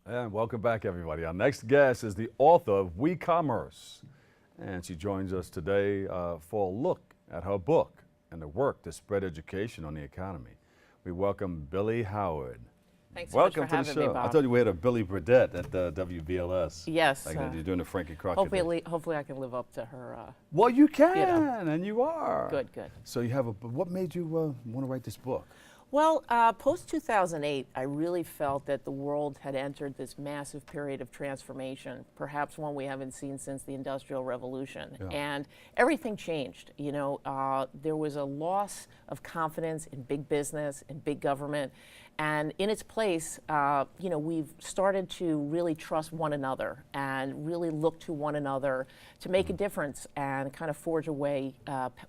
And welcome back, everybody. Our next guest is the author of WeCommerce, and she joins us today for a look at her book and the work to spread education on the economy. We welcome Billee Howard. Thanks so much for Welcome to the having show. me, Bob. I told you we had a Billee Burdette at WBLS. Yes. Like you're doing the Frankie Crocker. Hopefully I can live up to her. Well, you can, and you are. Good, good. So you have what made you want to write this book? Well, post-2008, I really felt that the world had entered this massive period of transformation, perhaps one we haven't seen since the Industrial Revolution. Yeah. And everything changed. You know, there was a loss of confidence in big business, in big government. And in its place, you know, we've started to really trust one another and really look to one another to make a difference and kind of forge a way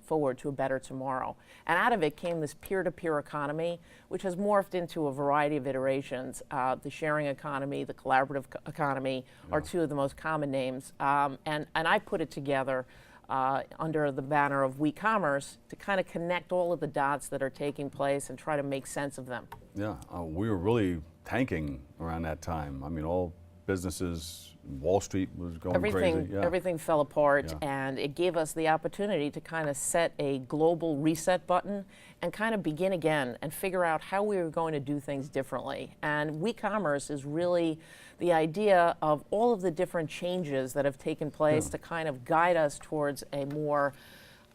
forward to a better tomorrow. And out of it came this peer-to-peer economy, which has morphed into a variety of iterations. The sharing economy, the collaborative economy are two of the most common names. And I put it together under the banner of WeCommerce to kind of connect all of the dots that are taking place and try to make sense of them. Yeah, we were really tanking around that time. I mean, all businesses, Wall Street was going crazy. Yeah. Everything fell apart, Yeah. and it gave us the opportunity to kind of set a global reset button and kind of begin again and figure out how we were going to do things differently. And WeCommerce is really the idea of all of the different changes that have taken place to kind of guide us towards a more,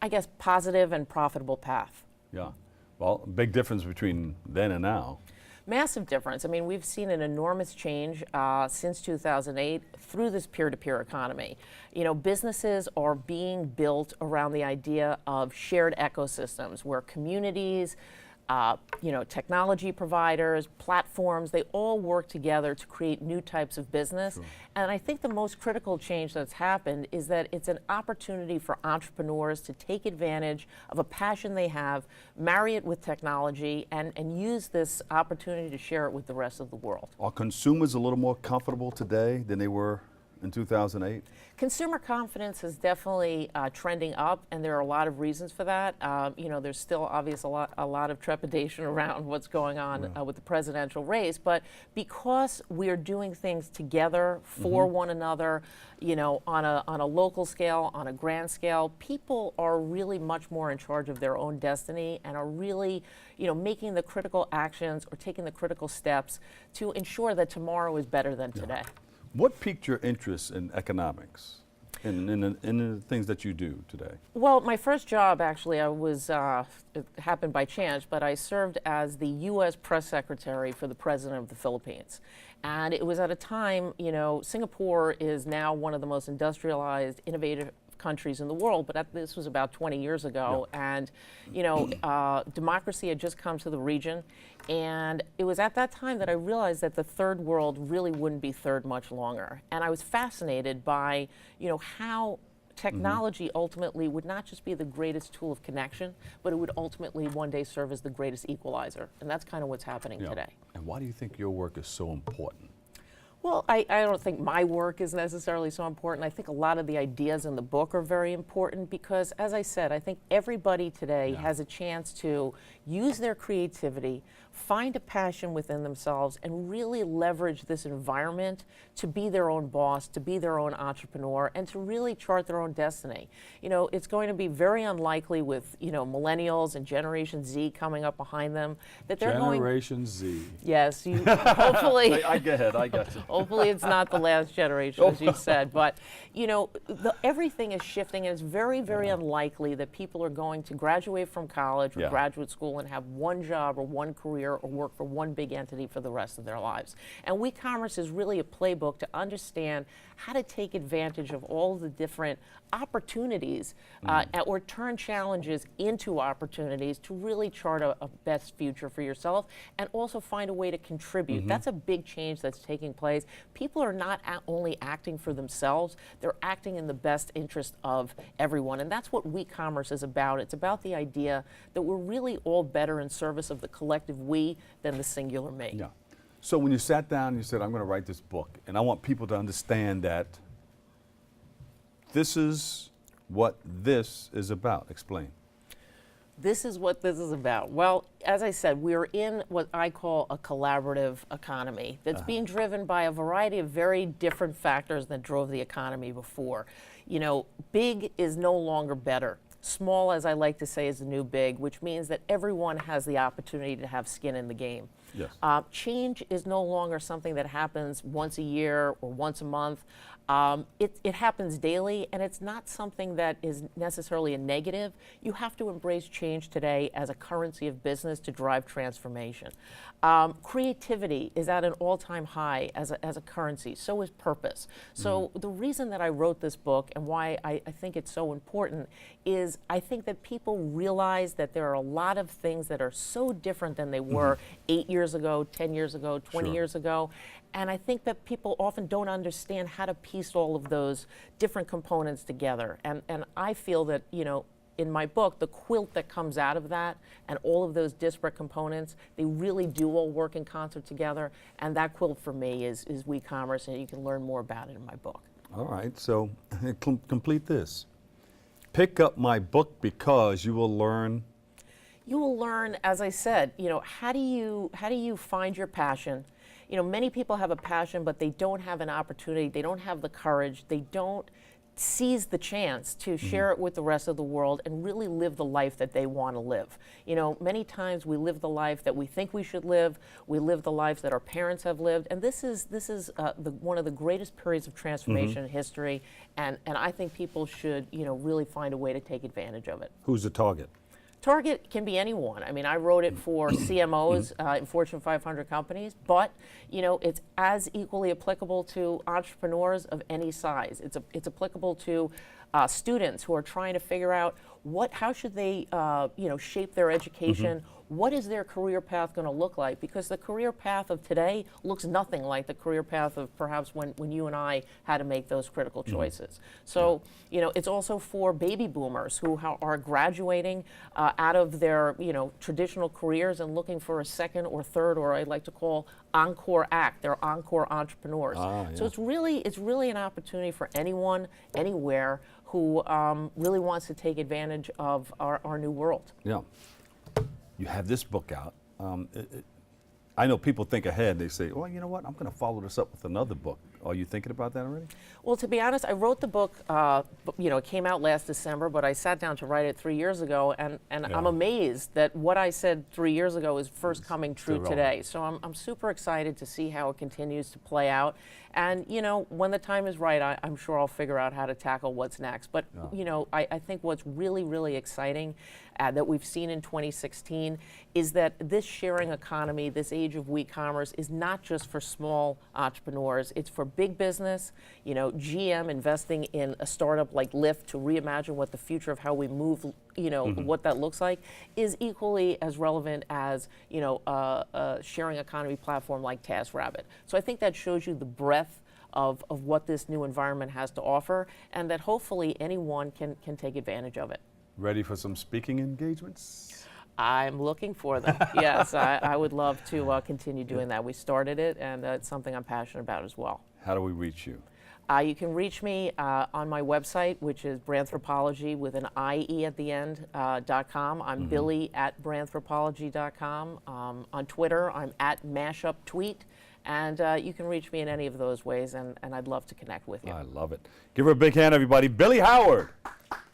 I guess, positive and profitable path. Yeah. Well, big difference between then and now. Massive difference. I mean, we've seen an enormous change since 2008 through this peer-to-peer economy. You know, businesses are being built around the idea of shared ecosystems where communities, you know, technology providers, platforms, they all work together to create new types of business. Sure. And I think the most critical change that's happened is that it's an opportunity for entrepreneurs to take advantage of a passion they have, marry it with technology, and use this opportunity to share it with the rest of the world. Are consumers a little more comfortable today than they were in 2008? Consumer confidence is definitely trending up, and there are a lot of reasons for that. You know, there's still obviously a lot of trepidation around what's going on with the presidential race, but because we're doing things together for one another, you know, on a local scale, on a grand scale, people are really much more in charge of their own destiny and are really, you know, making the critical actions or taking the critical steps to ensure that tomorrow is better than today. What piqued your interest in economics, in the things that you do today? Well, my first job, actually, it happened by chance, but I served as the U.S. press secretary for the president of the Philippines. And it was at a time, you know, Singapore is now one of the most industrialized, innovative countries in the world, but this was about 20 years ago. Yeah. And, you know, democracy had just come to the region. And it was at that time that I realized that the third world really wouldn't be third much longer. And I was fascinated by, you know, how technology ultimately would not just be the greatest tool of connection, but it would ultimately one day serve as the greatest equalizer. And that's kind of what's happening today. And why do you think your work is so important? Well, I don't think my work is necessarily so important. I think a lot of the ideas in the book are very important because, as I said, I think everybody today has a chance to use their creativity, find a passion within themselves, and really leverage this environment to be their own boss, to be their own entrepreneur, and to really chart their own destiny. You know, it's going to be very unlikely with, you know, millennials and Generation Z coming up behind them that they're Generation Z. Yes, you hopefully. I get it, I got you. Hopefully it's not the last generation, as you said. But, you know, everything is shifting, and it's very, very unlikely that people are going to graduate from college or graduate school and have one job or one career or work for one big entity for the rest of their lives. And WeCommerce is really a playbook to understand how to take advantage of all the different opportunities or turn challenges into opportunities to really chart a best future for yourself and also find a way to contribute. That's a big change that's taking place. People are not only acting for themselves, they're acting in the best interest of everyone. And that's what WeCommerce is about. It's about the idea that we're really all better in service of the collective we than the singular me. Yeah. So when you sat down, you said, I'm going to write this book, and I want people to understand that this is what this is about. Explain. This is what this is about. Well, as I said, we're in what I call a collaborative economy that's being driven by a variety of very different factors that drove the economy before. You know, big is no longer better. Small, as I like to say, is the new big, which means that everyone has the opportunity to have skin in the game. Yes. Change is no longer something that happens once a year or once a month. It happens daily, and it's not something that is necessarily a negative. You have to embrace change today as a currency of business to drive transformation. Creativity is at an all-time high as a currency. So is purpose. So the reason that I wrote this book and why I think it's so important is I think that people realize that there are a lot of things that are so different than they were 8 years ago, 10 years ago, 20 Sure. years ago. And I think that people often don't understand how to piece all of those different components together. And I feel that, you know, in my book, the quilt that comes out of that and all of those disparate components, they really do all work in concert together. And that quilt for me is WeCommerce, and you can learn more about it in my book. All right, so complete this. Pick up my book because you will learn. You will learn, as I said, you know, how do you find your passion? You know, many people have a passion, but they don't have an opportunity. They don't have the courage. They don't seize the chance to share it with the rest of the world and really live the life that they want to live. You know, many times we live the life that we think we should live. We live the life that our parents have lived, and this is one of the greatest periods of transformation in history. And I think people should, you know, really find a way to take advantage of it. Who's the target? Target can be anyone. I mean, I wrote it for CMOs in Fortune 500 companies, but you know, it's as equally applicable to entrepreneurs of any size. It's applicable to students who are trying to figure out how should they, you know, shape their education. What is their career path going to look like? Because the career path of today looks nothing like the career path of perhaps when you and I had to make those critical choices. So, you know, it's also for baby boomers who are graduating out of their, you know, traditional careers and looking for a second or third, or I like to call encore act. They're encore entrepreneurs. So it's really an opportunity for anyone, anywhere who really wants to take advantage of our new world. Yeah. You have this book out. I know people think ahead. They say, well, you know what? I'm going to follow this up with another book. Are you thinking about that already? Well, to be honest, I wrote the book, you know, it came out last December, but I sat down to write it 3 years ago, and I'm amazed that what I said 3 years ago is first coming true today. So I'm super excited to see how it continues to play out. And, you know, when the time is right, I'm sure I'll figure out how to tackle what's next. But, you know, I think what's really, really exciting that we've seen in 2016 is that this sharing economy, this age of WeCommerce, is not just for small entrepreneurs. It's for big business. You know, GM investing in a startup like Lyft to reimagine what the future of how we move, you know, what that looks like, is equally as relevant as, you know, a sharing economy platform like TaskRabbit. So I think that shows you the breadth of what this new environment has to offer, and that hopefully anyone can take advantage of it. Ready for some speaking engagements? I'm looking for them. Yes, I would love to continue doing that. We started it, and it's something I'm passionate about as well. How do we reach you? You can reach me on my website, which is branthropology with an IE at the end, .com. I'm Billee at branthropology.com. On Twitter, I'm at mashuptweet. And you can reach me in any of those ways, and I'd love to connect with you. I love it. Give her a big hand, everybody. Billee Howard,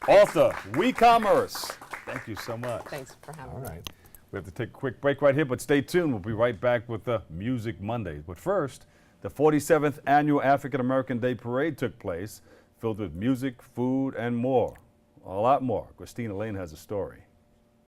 author, WeCommerce. Thank you so much. Thanks for having me. All right. We have to take a quick break right here, but stay tuned. We'll be right back with the Music Monday. But first, the 47th Annual African American Day Parade took place, filled with music, food, and more. A lot more. Christina Lane has a story.